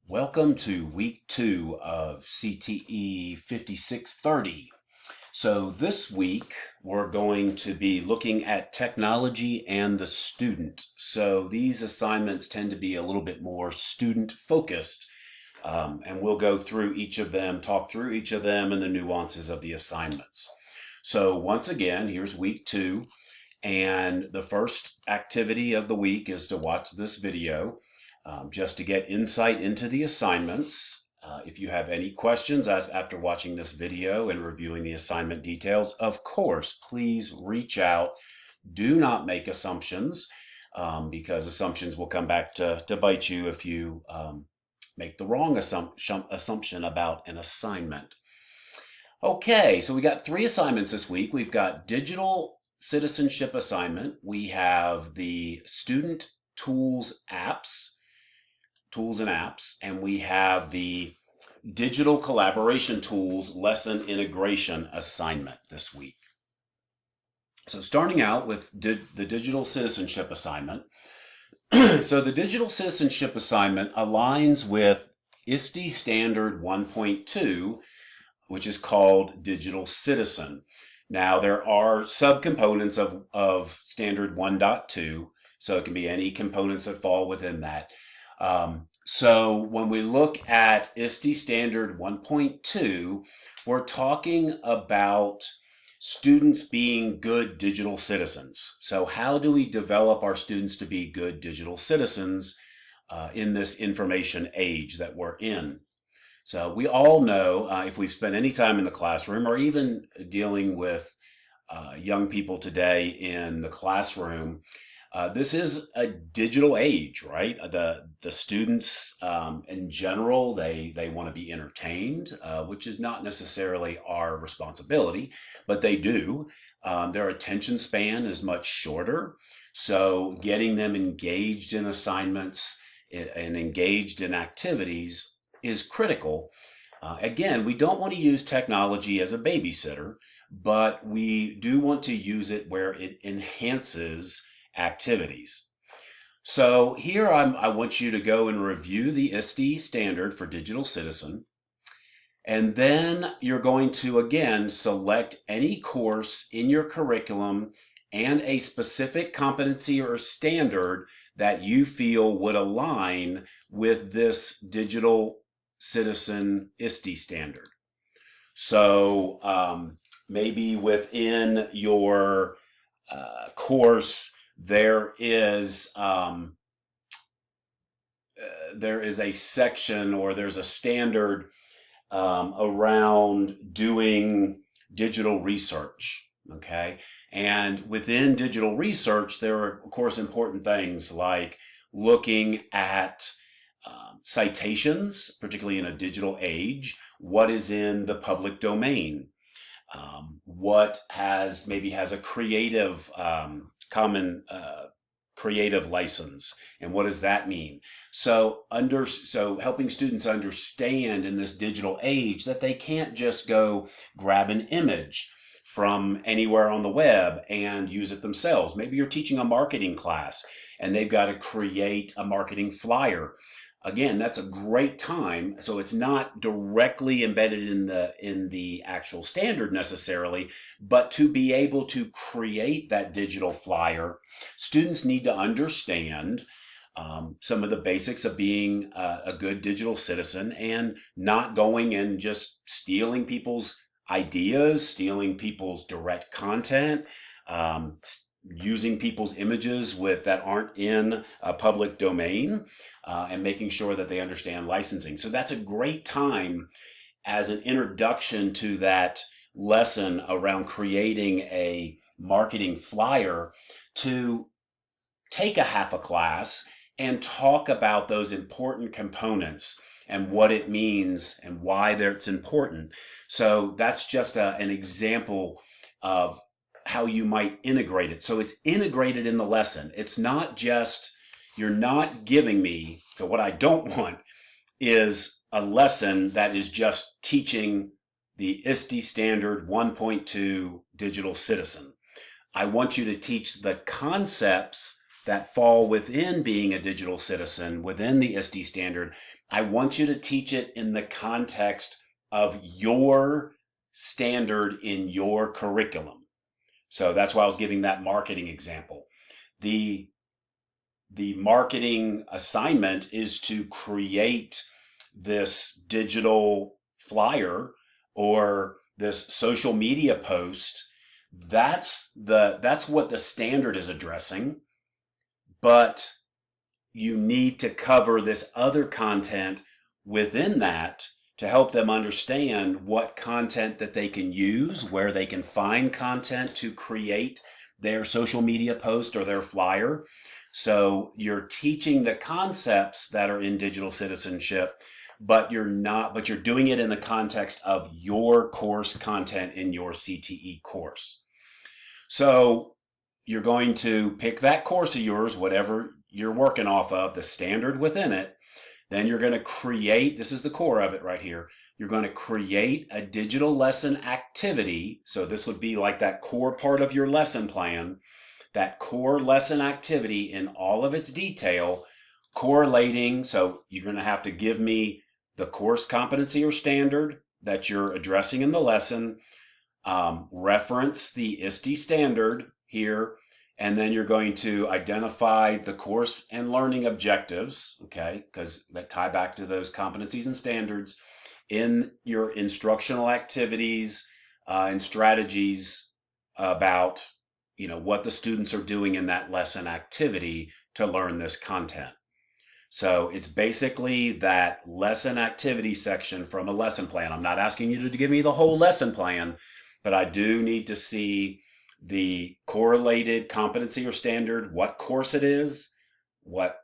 Welcome to week 2 of CTE 5630. So this week we're going to be looking at technology and the student. So these assignments tend to be a little bit more student focused, and we'll go through each of them, talk through each of them and the nuances of the assignments. So once again, here's week 2, and the first activity of the week is to watch this video just to get insight into the assignments. If you have any questions after watching this video and reviewing the assignment details, of course, please reach out. Do not make assumptions because assumptions will come back to bite you if you make the wrong assumption about an assignment. Okay, so we got 3 assignments this week. We've got digital citizenship assignment. We have the student tools and apps, and we have the digital collaboration tools lesson integration assignment this week. So starting out with the digital citizenship assignment. So the digital citizenship assignment aligns with ISTE standard 1.2, which is called digital citizen. Now there are subcomponents of standard 1.2, so it can be any components that fall within that. So when we look at ISTE standard 1.2, we're talking about students being good digital citizens. So how do we develop our students to be good digital citizens in this information age that we're in? So we all know if we've spent any time in the classroom or even dealing with young people today in the classroom, this is a digital age, right? The students in general, they want to be entertained, which is not necessarily our responsibility, but they do. Their attention span is much shorter, so getting them engaged in assignments and engaged in activities is critical. Again, we don't want to use technology as a babysitter, but we do want to use it where it enhances activities. So here I want you to go and review the ISTE standard for digital citizen, and then you're going to again select any course in your curriculum and a specific competency or standard that you feel would align with this digital citizen ISTE standard. So maybe within your course there is a section or there's a standard around doing digital research. Okay, and within digital research, there are of course important things like looking at citations, particularly in a digital age. What is in the public domain? What maybe has a creative common creative license, and what does that mean? So helping students understand in this digital age that they can't just go grab an image from anywhere on the web and use it themselves. Maybe you're teaching a marketing class and they've got to create a marketing flyer. Again, that's a great time. So it's not directly embedded in the actual standard necessarily, but to be able to create that digital flyer, students need to understand some of the basics of being a good digital citizen and not going and just stealing people's ideas, stealing people's direct content, using people's images that aren't in a public domain, and making sure that they understand licensing. So that's a great time as an introduction to that lesson around creating a marketing flyer to take a half a class and talk about those important components and what it means and why it's important. So that's just an example of how you might integrate it. So it's integrated in the lesson. It's not just, you're not giving me, so what I don't want is a lesson that is just teaching the ISTE standard 1.2 digital citizen. I want you to teach the concepts that fall within being a digital citizen, within the ISTE standard, I want you to teach it in the context of your standard in your curriculum. So that's why I was giving that marketing example. The marketing assignment is to create this digital flyer or this social media post. That's what the standard is addressing, but you need to cover this other content within that to help them understand what content that they can use, where they can find content to create their social media post or their flyer. So you're teaching the concepts that are in digital citizenship, but you're doing it in the context of your course content in your CTE course. So you're going to pick that course of yours, whatever you're working off of, the standard within it. Then you're going to create, this is the core of it right here, you're going to create a digital lesson activity. So this would be like that core part of your lesson plan, that core lesson activity in all of its detail, correlating. So you're going to have to give me the course competency or standard that you're addressing in the lesson, reference the ISTE standard here, and then you're going to identify the course and learning objectives, okay, because that tie back to those competencies and standards in your instructional activities and strategies about, what the students are doing in that lesson activity to learn this content. So it's basically that lesson activity section from a lesson plan. I'm not asking you to give me the whole lesson plan, but I do need to see the correlated competency or standard, what course it is, what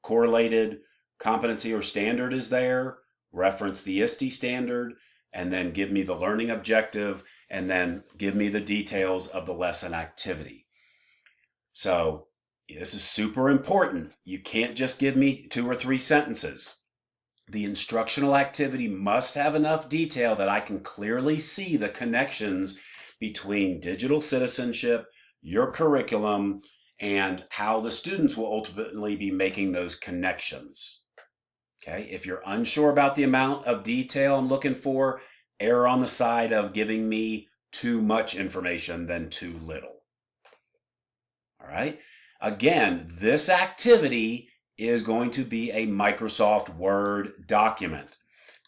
correlated competency or standard is there, reference the ISTE standard, and then give me the learning objective, and then give me the details of the lesson activity. So this is super important. You can't just give me 2 or 3 sentences. The instructional activity must have enough detail that I can clearly see the connections between digital citizenship, your curriculum, and how the students will ultimately be making those connections. Okay, if you're unsure about the amount of detail I'm looking for, err on the side of giving me too much information than too little. All right. Again, this activity is going to be a Microsoft Word document.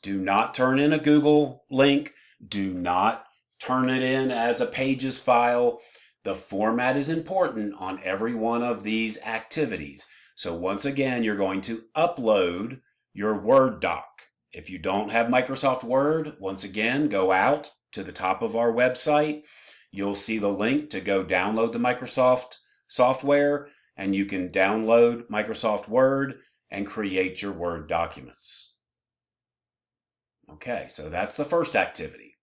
Do not turn in a Google link. Do not turn it in as a Pages file. The format is important on every one of these activities. So once again, you're going to upload your Word doc. If you don't have Microsoft Word, once again, go out to the top of our website. You'll see the link to go download the Microsoft software, and you can download Microsoft Word and create your Word documents. Okay, so that's the first activity.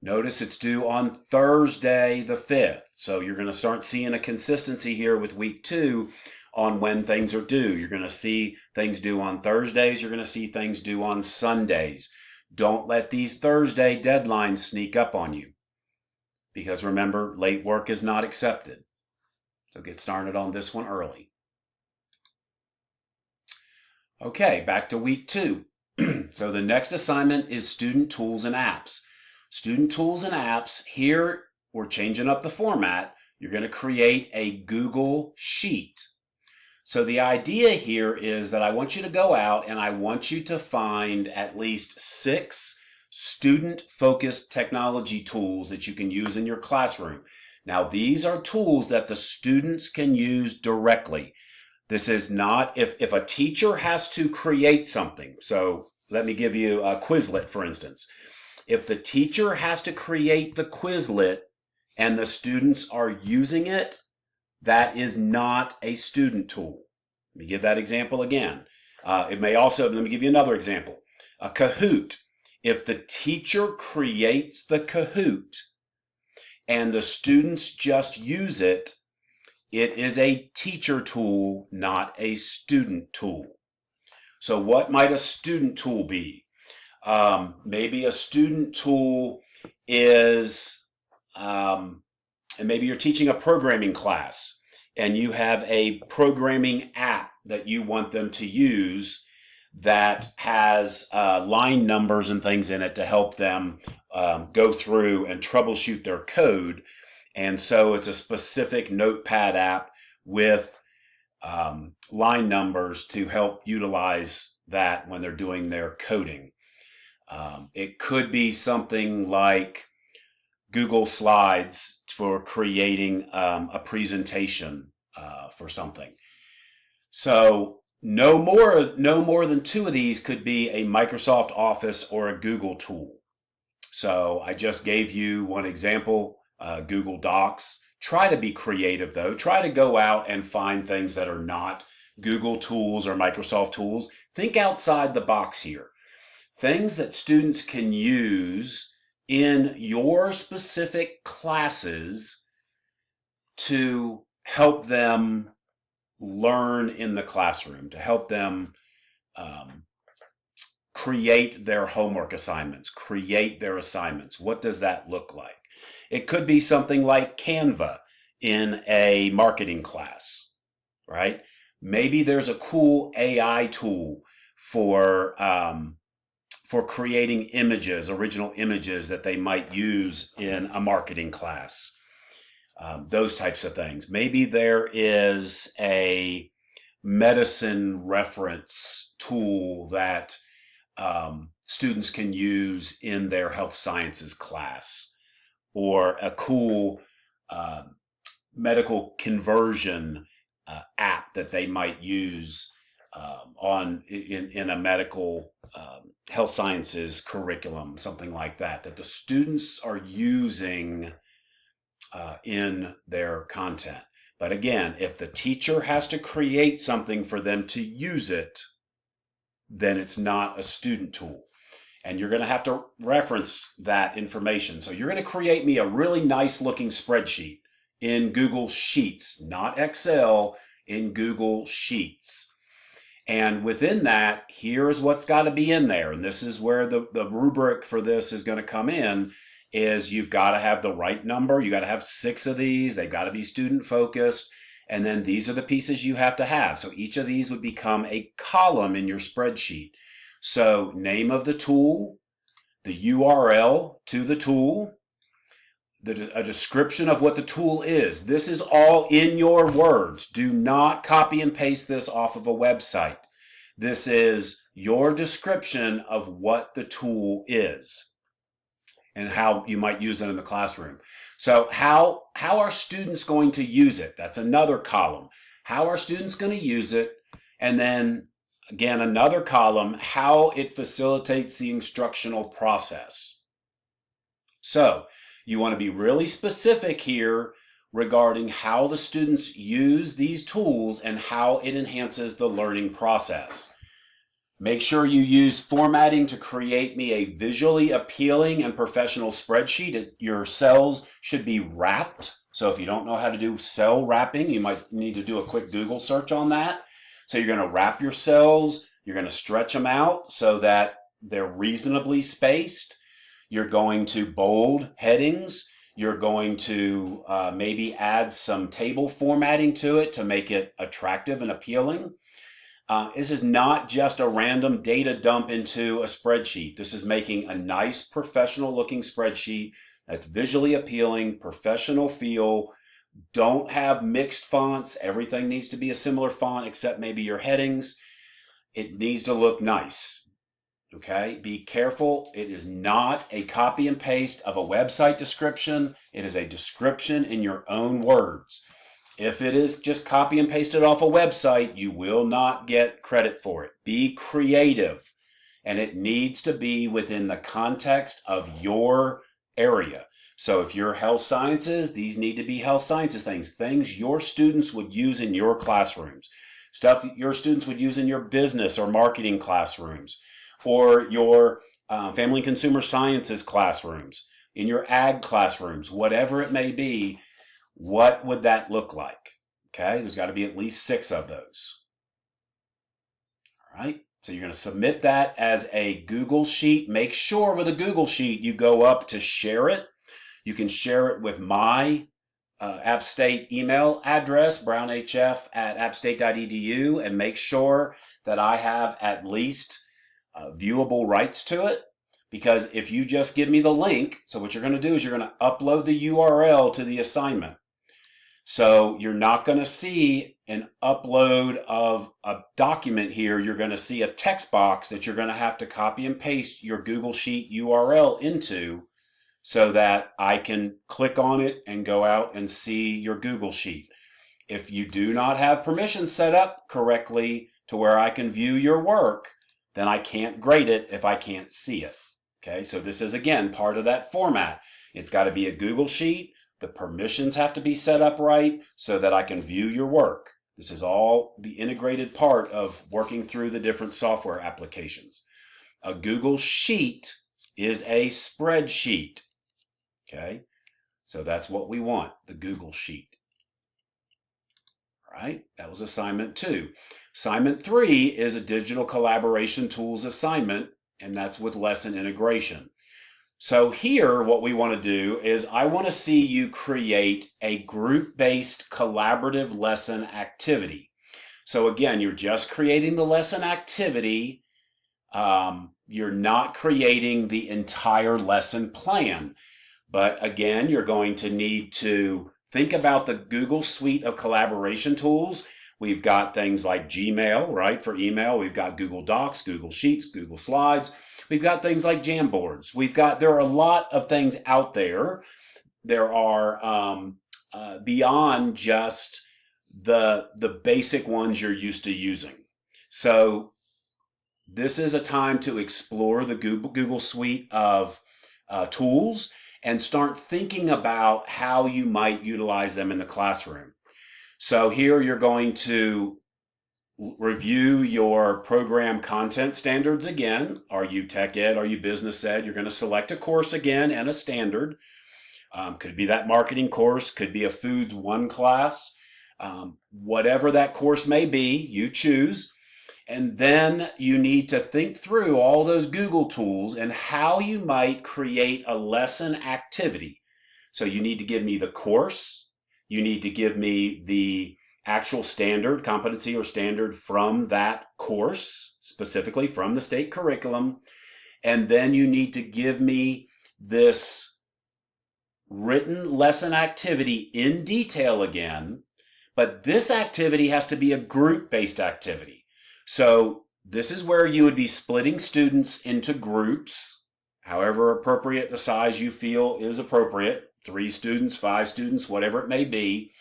Notice it's due on Thursday the 5th. So you're going to start seeing a consistency here with week 2 on when things are due. You're going to see things due on Thursdays. You're going to see things due on Sundays. Don't let these Thursday deadlines sneak up on you, because remember, late work is not accepted. So get started on this one early. Okay, back to week 2. So the next assignment is student tools and apps. Student tools and apps, here we're changing up the format. You're going to create a Google Sheet. So the idea here is that I want you to go out and I want you to find at least 6 student-focused technology tools that you can use in your classroom. Now, these are tools that the students can use directly. This is not, if a teacher has to create something, so let me give you a Quizlet, for instance. If the teacher has to create the Quizlet and the students are using it, that is not a student tool. Let me give that example again. Let me give you another example. A Kahoot. If the teacher creates the Kahoot and the students just use it, it is a teacher tool, not a student tool. So what might a student tool be? Maybe a student tool is, and maybe you're teaching a programming class, and you have a programming app that you want them to use that has line numbers and things in it to help them go through and troubleshoot their code. And so it's a specific notepad app with line numbers to help utilize that when they're doing their coding. It could be something like Google Slides for creating a presentation for something. So no more than two of these could be a Microsoft Office or a Google tool. So I just gave you one example, Google Docs. Try to be creative though. Try to go out and find things that are not Google tools or Microsoft tools. Think outside the box here. Things that students can use in your specific classes to help them learn in the classroom, to help them create their homework assignments, create their assignments. What does that look like? It could be something like Canva in a marketing class, right? Maybe there's a cool AI tool for creating images, original images that they might use in a marketing class. Those types of things. Maybe there is a medicine reference tool that students can use in their health sciences class, or a cool medical conversion app that they might use in a medical health sciences curriculum, something like that, that the students are using in their content. But again, if the teacher has to create something for them to use it, then it's not a student tool. And you're going to have to reference that information. So you're going to create me a really nice looking spreadsheet in Google Sheets, not Excel, in Google Sheets. And within that, here's what's got to be in there. And this is where the rubric for this is going to come in, is you've got to have the right number. You got to have 6 of these. They've got to be student focused. And then these are the pieces you have to have. So each of these would become a column in your spreadsheet. So name of the tool, the URL to the tool, a description of what the tool is. This is all in your words. Do not copy and paste this off of a website. This is your description of what the tool is and how you might use it in the classroom. So how are students going to use it? That's another column. How are students going to use it? And then again, another column, how it facilitates the instructional process. So you want to be really specific here regarding how the students use these tools and how it enhances the learning process. Make sure you use formatting to create me a visually appealing and professional spreadsheet. Your cells should be wrapped. So if you don't know how to do cell wrapping, you might need to do a quick Google search on that. So you're going to wrap your cells. You're going to stretch them out so that they're reasonably spaced. You're going to bold headings. You're going to maybe add some table formatting to it to make it attractive and appealing. This is not just a random data dump into a spreadsheet. This is making a nice professional looking spreadsheet that's visually appealing, professional feel. Don't have mixed fonts. Everything needs to be a similar font except maybe your headings. It needs to look nice. Okay, be careful. It is not a copy and paste of a website description. It is a description in your own words. If it is just copy and pasted off a website, you will not get credit for it. Be creative, and it needs to be within the context of your area. So if you're health sciences, these need to be health sciences things your students would use in your classrooms, stuff that your students would use in your business or marketing classrooms, or your family and consumer sciences classrooms, in your ag classrooms, whatever it may be. What would that look like? Okay, there's got to be at least 6 of those. All right, so you're going to submit that as a Google Sheet. Make sure with a Google Sheet you go up to share it. You can share it with my App State email address, brownhf@appstate.edu, and make sure that I have at least viewable rights to it. Because if you just give me the link, so what you're going to do is you're going to upload the URL to the assignment. So you're not going to see an upload of a document here. You're going to see a text box that you're going to have to copy and paste your Google Sheet URL into so that I can click on it and go out and see your Google Sheet. If you do not have permission set up correctly to where I can view your work, then I can't grade it if I can't see it. Okay, so this is again part of that format. It's got to be a Google Sheet. The permissions have to be set up right so that I can view your work. This is all the integrated part of working through the different software applications. A Google Sheet is a spreadsheet. Okay, so that's what we want, the Google Sheet. All right, that was assignment 2. Assignment 3 is a digital collaboration tools assignment, and that's with lesson integration. So here, what we want to do is I want to see you create a group-based collaborative lesson activity. So again, you're just creating the lesson activity. You're not creating the entire lesson plan. But again, you're going to need to think about the Google suite of collaboration tools. We've got things like Gmail, right, for email. We've got Google Docs, Google Sheets, Google Slides. We've got things like Jamboards. There are a lot of things out there. There are beyond just the basic ones you're used to using. So this is a time to explore the Google suite of tools and start thinking about how you might utilize them in the classroom. So here you're going to review your program content standards again. Are you tech ed? Are you business ed? You're going to select a course again and a standard. Could be that marketing course, could be a Foods 1 class. Whatever that course may be, you choose. And then you need to think through all those Google tools and how you might create a lesson activity. So you need to give me the course. You need to give me the actual standard, competency or standard from that course, specifically from the state curriculum. And then you need to give me this written lesson activity in detail again. But this activity has to be a group-based activity. So this is where you would be splitting students into groups, however appropriate the size you feel is appropriate, 3 students, 5 students, whatever it may be.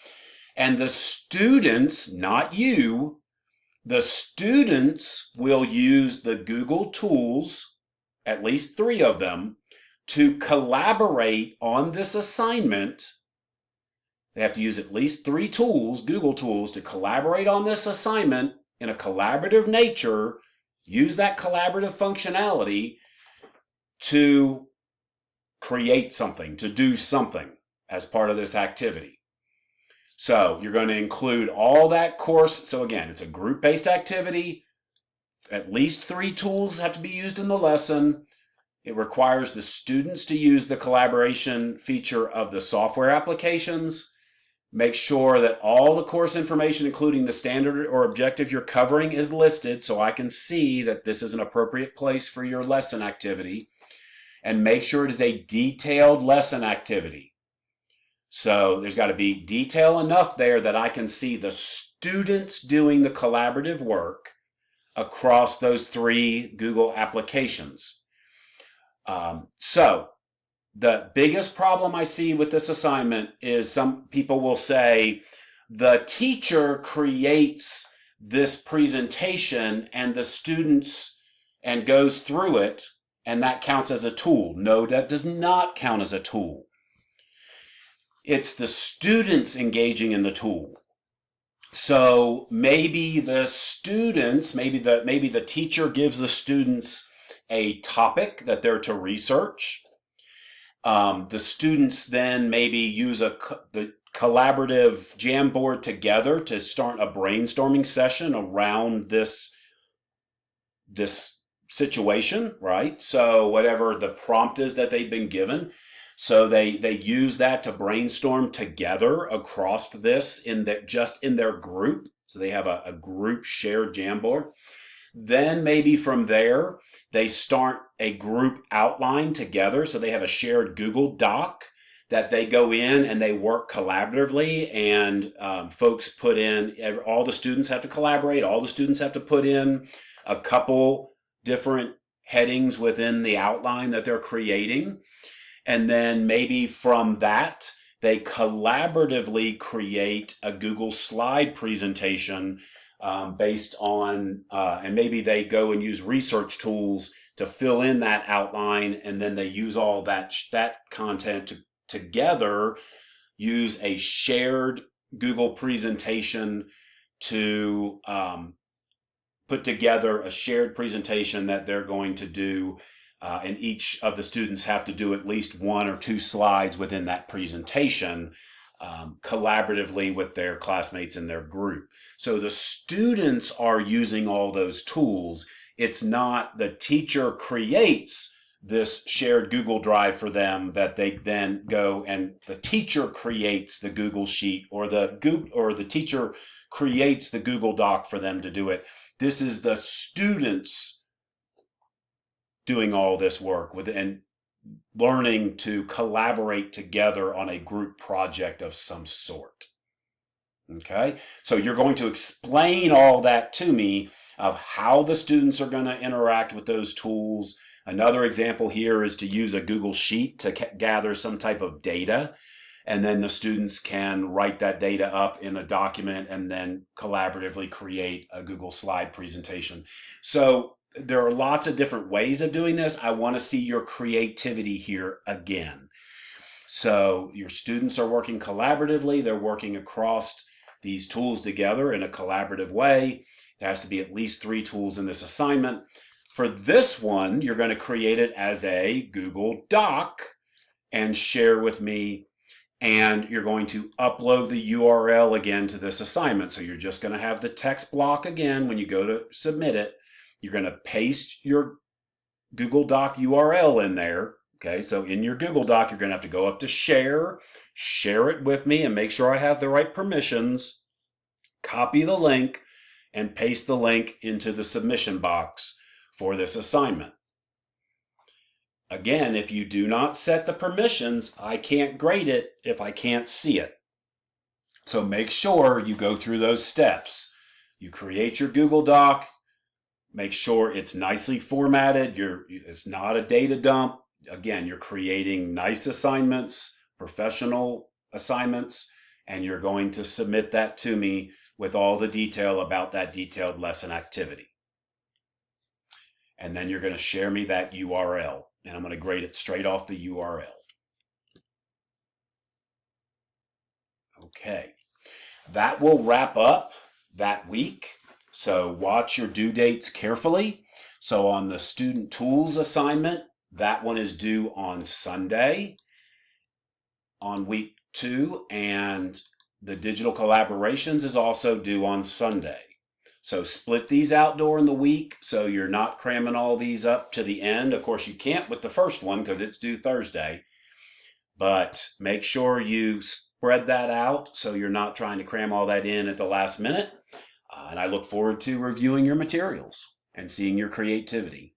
And the students, not you, the students will use the Google tools, at least 3 of them, to collaborate on this assignment. They have to use at least 3 tools, Google tools, to collaborate on this assignment in a collaborative nature, use that collaborative functionality to create something, to do something as part of this activity. So you're going to include all that course. So again, it's a group-based activity. At least 3 tools have to be used in the lesson. It requires the students to use the collaboration feature of the software applications. Make sure that all the course information, including the standard or objective you're covering, is listed so I can see that this is an appropriate place for your lesson activity. And make sure it is a detailed lesson activity. So there's got to be detail enough there that I can see the students doing the collaborative work across those 3 Google applications. So the biggest problem I see with this assignment is some people will say the teacher creates this presentation and the students and goes through it, and that counts as a tool. No, that does not count as a tool. It's the students engaging in the tool. So maybe the students, maybe the teacher gives the students a topic that they're to research. The students then maybe use the collaborative Jamboard together to start a brainstorming session around this situation, right? So whatever the prompt is that they've been given. So they use that to brainstorm together across this just in their group. So they have a group shared Jamboard. Then maybe from there, they start a group outline together. So they have a shared Google Doc that they go in and they work collaboratively, and folks put in, all the students have to collaborate, all the students have to put in a couple different headings within the outline that they're creating. And then maybe from that, they collaboratively create a Google slide presentation based on, and maybe they go and use research tools to fill in that outline, and then they use all that content to together use a shared Google presentation to put together a shared presentation that they're going to do, and each of the students have to do at least 1 or 2 slides within that presentation, collaboratively with their classmates in their group. So the students are using all those tools. It's not the teacher creates this shared Google Drive for them that they then go and the teacher creates the Google Sheet, or the teacher creates the Google Doc for them to do it. This is the students doing all this work and learning to collaborate together on a group project of some sort. Okay, so you're going to explain all that to me of how the students are going to interact with those tools. Another example here is to use a Google Sheet to gather some type of data, and then the students can write that data up in a document and then collaboratively create a Google slide presentation. So there are lots of different ways of doing this. I want to see your creativity here again. So your students are working collaboratively. They're working across these tools together in a collaborative way. There has to be at least 3 tools in this assignment. For this one, you're going to create it as a Google Doc and share with me, and you're going to upload the URL again to this assignment. So you're just going to have the text block again when you go to submit it. You're going to paste your Google Doc URL in there. Okay, so in your Google Doc, you're going to have to go up to share it with me, and make sure I have the right permissions, copy the link, and paste the link into the submission box for this assignment. Again, if you do not set the permissions, I can't grade it if I can't see it. So make sure you go through those steps. You create your Google Doc, make sure it's nicely formatted. It's not a data dump. Again, you're creating nice assignments, professional assignments, and you're going to submit that to me with all the detail about that detailed lesson activity. And then you're going to share me that URL, and I'm going to grade it straight off the URL. Okay, that will wrap up that week. So watch your due dates carefully. So on the student tools assignment, that one is due on Sunday on week 2, and the digital collaborations is also due on Sunday. So split these out during the week so you're not cramming all these up to the end. Of course, you can't with the first one because it's due Thursday, but make sure you spread that out so you're not trying to cram all that in at the last minute. And I look forward to reviewing your materials and seeing your creativity.